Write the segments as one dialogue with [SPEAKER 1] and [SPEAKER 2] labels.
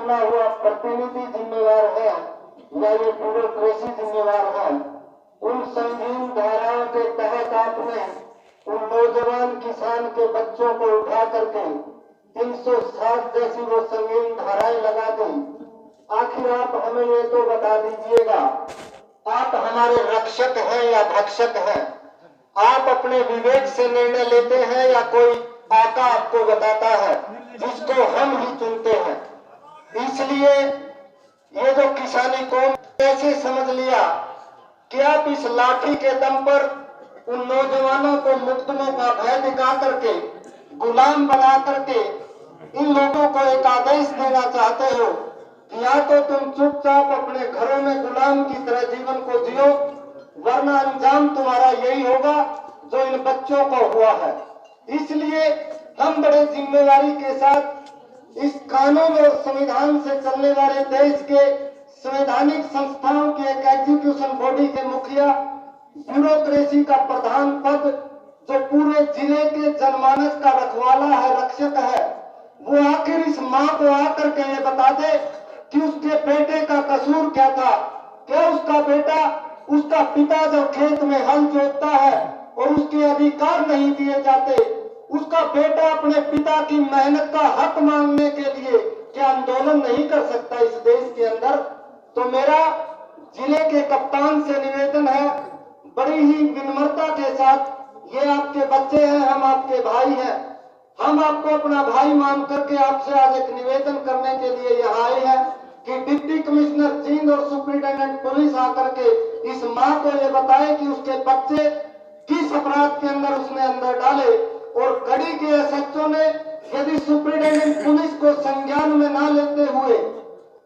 [SPEAKER 1] चुना हुआ प्रतिनिधि जिम्मेवार है या ये ब्यूरोक्रेसी जिम्मेवार है। उन संगीन धाराओं के तहत आपने उन नौजवान किसान के बच्चों को उठा करके 307 जैसी वो संगीन धाराएं लगा दी। आखिर आप हमें ये तो बता दीजिएगा, आप हमारे रक्षक हैं या भक्षक हैं? आप अपने विवेक से निर्णय लेते हैं या कोई आका आपको बताता है जिसको हम ही चुनते हैं? इसलिए ये जो किसानी कौम कैसे समझ लिया कि आप इस लाठी के दम पर उन नौजवानों को मुकदमों का भय दिखा करके, गुलाम बना करके इन लोगों को एक आदेश देना चाहते हो कि या तो तुम चुपचाप अपने घरों में गुलाम की तरह जीवन को जियो, वरना अंजाम तुम्हारा यही होगा जो इन बच्चों को हुआ है। इसलिए हम बड़े जिम्मेदारी के साथ इस कानून और संविधान से चलने वाले देश के संवैधानिक संस्थाओं के एक एग्जीक्यूशन बॉडी के मुखिया, ब्यूरोक्रेसी का प्रधान पद, जो पूरे जिले के जनमानस का रखवाला है, रक्षक है, वो आखिर इस माँ को आकर के ये बता दे कि उसके बेटे का कसूर क्या था। क्या उसका बेटा, उसका पिता जब खेत में हल जोतता है और उसके अधिकार नहीं दिए जाते, उसका बेटा अपने पिता की मेहनत का हक मांगने के लिए क्या आंदोलन नहीं कर सकता इस देश के अंदर? तो मेरा जिले के कप्तान से निवेदन है, बड़ी ही विनम्रता के साथ, ये आपके बच्चे हैं, हम आपके भाई हैं, हम आपको अपना भाई मान करके आपसे आज एक निवेदन करने के लिए यहाँ आए हैं कि डिप्टी कमिश्नर जींद और सुप्रिंटेंडेंट पुलिस आकर के इस माँ को ये बताए कि उसके बच्चे किस अपराध के अंदर उसने अंदर डाले। और कड़ी के एसएचओ ने यदि सुप्रिंटेंडेंट पुलिस को संज्ञान में ना लेते हुए,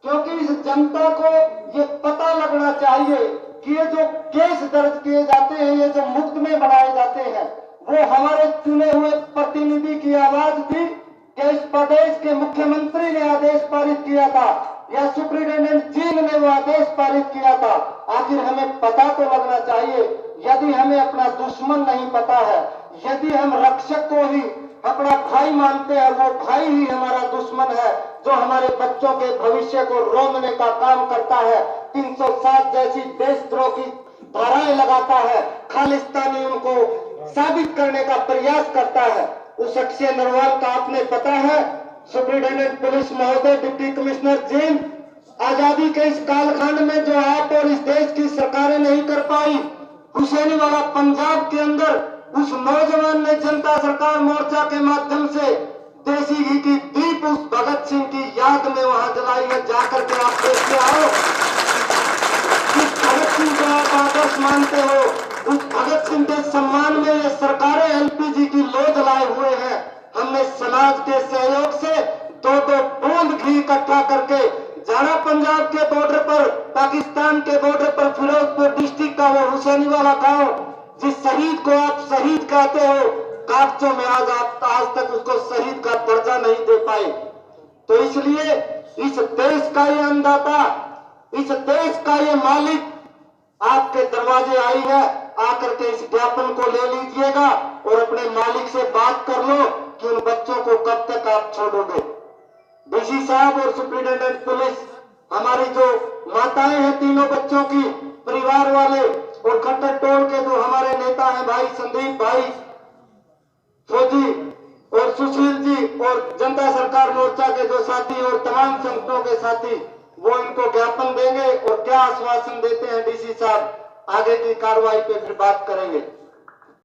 [SPEAKER 1] क्योंकि इस जनता को ये पता लगना चाहिए कि ये जो केस दर्ज किए जाते हैं, ये जो मुकदमे बनाए जाते हैं, वो हमारे चुने हुए प्रतिनिधि की आवाज थी कि इस प्रदेश के मुख्यमंत्री ने आदेश पारित किया था या सुप्रिंटेंडेंट जींद ने वो आदेश पारित किया था? आखिर हमें पता तो लगना चाहिए। यदि हमें अपना दुश्मन नहीं पता है, यदि हम रक्षक को ही अपना भाई मानते हैं, वो भाई ही हमारा दुश्मन है जो हमारे बच्चों के भविष्य को रोंदने का काम करता है, 307 जैसी देशद्रोह की धाराएं लगाता है, खालिस्तानी उनको साबित करने का प्रयास करता है। उस अक्षय नरवाल का आपने पता है, सुप्रिंटेंडेंट पुलिस महोदय, डिप्टी कमिश्नर जींद, आजादी के इस कालखंड में जो आप और इस देश की सरकारें नहीं कर पाई, हुसैनीवाला पंजाब के अंदर उस नौजवान ने जनता सरकार मोर्चा के माध्यम से देसी घी की दीप उस भगत सिंह की याद में वहां जलाई है। जाकर के आप देख के आओ, उस भगत सिंह को आप आदर्श मानते हो, उस भगत सिंह के सम्मान में ये सरकारें एलपीजी की लोध लाए हुए हैं। हमने समाज के सहयोग से 2-2 बूंद घी इकट्ठा करके जाना पंजाब के बॉर्डर पर, पाकिस्तान के बॉर्डर पर, फिरोजपुर डिस्ट्रिक्ट का वो हुसैनीवाला गांव, जिस शहीद को आप शहीद कहते हो, कागजों में आज तक उसको शहीद का दर्जा नहीं दे पाए। तो इसलिए इस देश का ये अन्नदाता, इस देश का ये मालिक आपके दरवाजे आई है। आकर के इस ज्ञापन को ले लीजिएगा और अपने मालिक से बात कर लो कि उन बच्चों को कब तक आप छोड़ोगे। डीसी साहब और सुप्रिंटेंडेंट पुलिस, हमारी जो माताएं हैं तीनों बच्चों की, परिवार वाले, और खट्टर टोल के जो हमारे नेता हैं भाई संदीप भाई, फौजी और सुशील जी, और जनता सरकार मोर्चा के जो साथी और तमाम संगठनों के साथी, वो इनको ज्ञापन देंगे और क्या आश्वासन देते हैं डीसी साहब, आगे की कार्रवाई पे फिर बात करेंगे।